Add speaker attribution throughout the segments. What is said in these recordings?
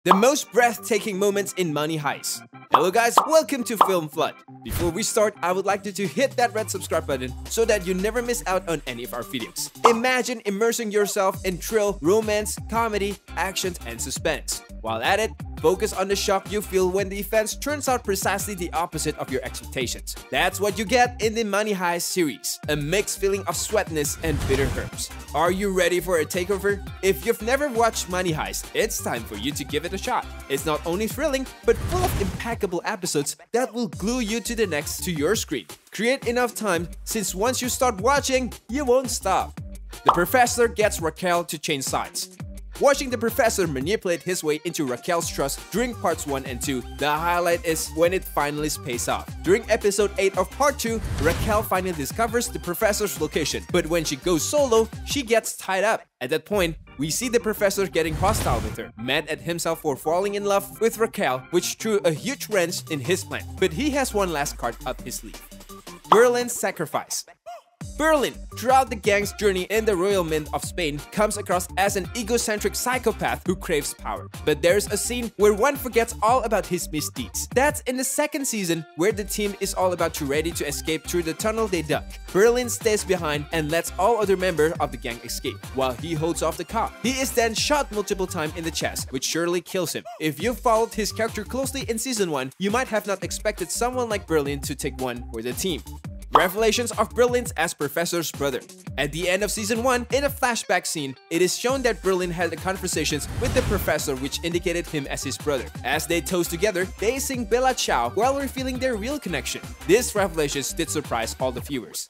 Speaker 1: The most breathtaking moments in Money Heist. Hello guys, welcome to Film Flood. Before we start, I would like you to hit that red subscribe button so that you never miss out on any of our videos. Imagine immersing yourself in thrill, romance, comedy, action, and suspense. While at it, focus on the shock you feel when the events turns out precisely the opposite of your expectations. That's what you get in the Money Heist series, a mixed feeling of sweatness and bitter herbs. Are you ready for a takeover? If you've never watched Money Heist, it's time for you to give it a shot. It's not only thrilling, but full of impeccable episodes that will glue you to your screen. Create enough time, since once you start watching, you won't stop. The professor gets Raquel to change sides. Watching the professor manipulate his way into Raquel's trust during parts 1 and 2, the highlight is when it finally pays off. During episode 8 of part 2, Raquel finally discovers the professor's location, but when she goes solo, she gets tied up. At that point, we see the professor getting hostile with her, mad at himself for falling in love with Raquel, which threw a huge wrench in his plan. But he has one last card up his sleeve. Berlin's sacrifice. Berlin, throughout the gang's journey in the Royal Mint of Spain, comes across as an egocentric psychopath who craves power. But there's a scene where one forgets all about his misdeeds. That's in the second season, where the team is all about to ready to escape through the tunnel they dug. Berlin stays behind and lets all other members of the gang escape, while he holds off the cop. He is then shot multiple times in the chest, which surely kills him. If you've followed his character closely in season 1, you might have not expected someone like Berlin to take one for the team. Revelations of Berlin as Professor's brother. At the end of season 1, in a flashback scene, it is shown that Berlin had conversations with the professor which indicated him as his brother. As they toast together, they sing Bella Ciao while revealing their real connection. This revelation did surprise all the viewers.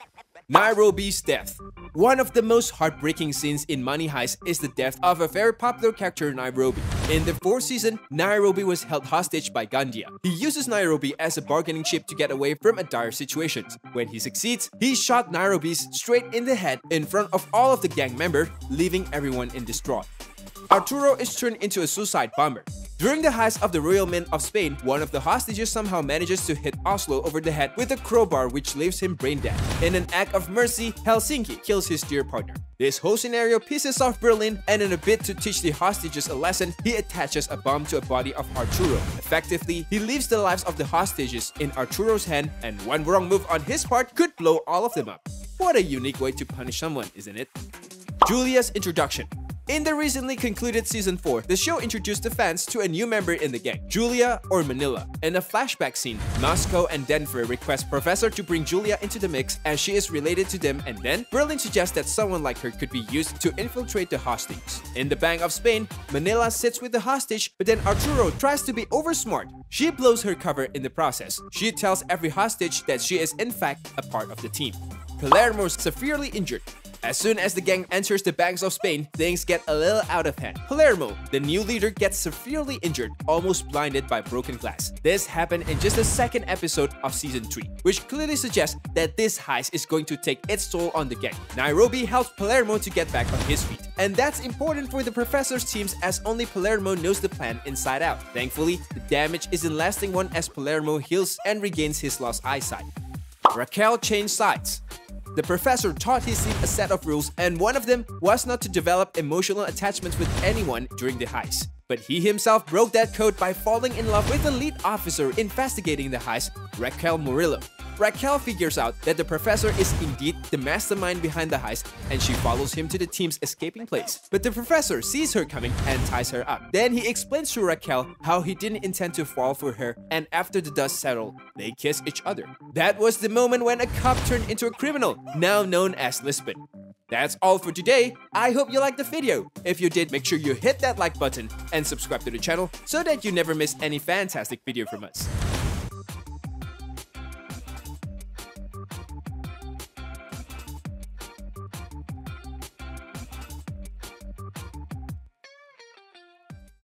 Speaker 1: Nairobis Death. One of the most heartbreaking scenes in Money Heist is the death of a very popular character, Nairobi. In the 4th season, Nairobi was held hostage by Gandia. He uses Nairobi as a bargaining chip to get away from a dire situation. When he succeeds, he shot Nairobi straight in the head in front of all of the gang members, leaving everyone in distraught. Arturo is turned into a suicide bomber. During the heist of the Royal Mint of Spain, one of the hostages somehow manages to hit Oslo over the head with a crowbar which leaves him brain dead. In an act of mercy, Helsinki kills his dear partner. This whole scenario pisses off Berlin, and in a bid to teach the hostages a lesson, he attaches a bomb to a body of Arturo. Effectively, he leaves the lives of the hostages in Arturo's hand, and one wrong move on his part could blow all of them up. What a unique way to punish someone, isn't it? Julia's introduction. In the recently concluded season 4, the show introduced the fans to a new member in the gang, Julia or Manila. In a flashback scene, Moscow and Denver request Professor to bring Julia into the mix as she is related to them, and then Berlin suggests that someone like her could be used to infiltrate the hostage. In the Bank of Spain, Manila sits with the hostage, but then Arturo tries to be oversmart. She blows her cover in the process. She tells every hostage that she is in fact a part of the team. Palermo is severely injured. As soon as the gang enters the banks of Spain, things get a little out of hand. Palermo, the new leader, gets severely injured, almost blinded by broken glass. This happened in just the second episode of season 3, which clearly suggests that this heist is going to take its toll on the gang. Nairobi helps Palermo to get back on his feet. And that's important for the professor's teams, as only Palermo knows the plan inside out. Thankfully, the damage is a lasting one as Palermo heals and regains his lost eyesight. Raquel changed sides. The professor taught his team a set of rules, and one of them was not to develop emotional attachments with anyone during the heist. But he himself broke that code by falling in love with the lead officer investigating the heist, Raquel Murillo. Raquel figures out that the professor is indeed the mastermind behind the heist, and she follows him to the team's escaping place. But the professor sees her coming and ties her up. Then he explains to Raquel how he didn't intend to fall for her, and after the dust settled, they kiss each other. That was the moment when a cop turned into a criminal, now known as Lisbon. That's all for today. I hope you liked the video. If you did, make sure you hit that like button and subscribe to the channel so that you never miss any fantastic video from us.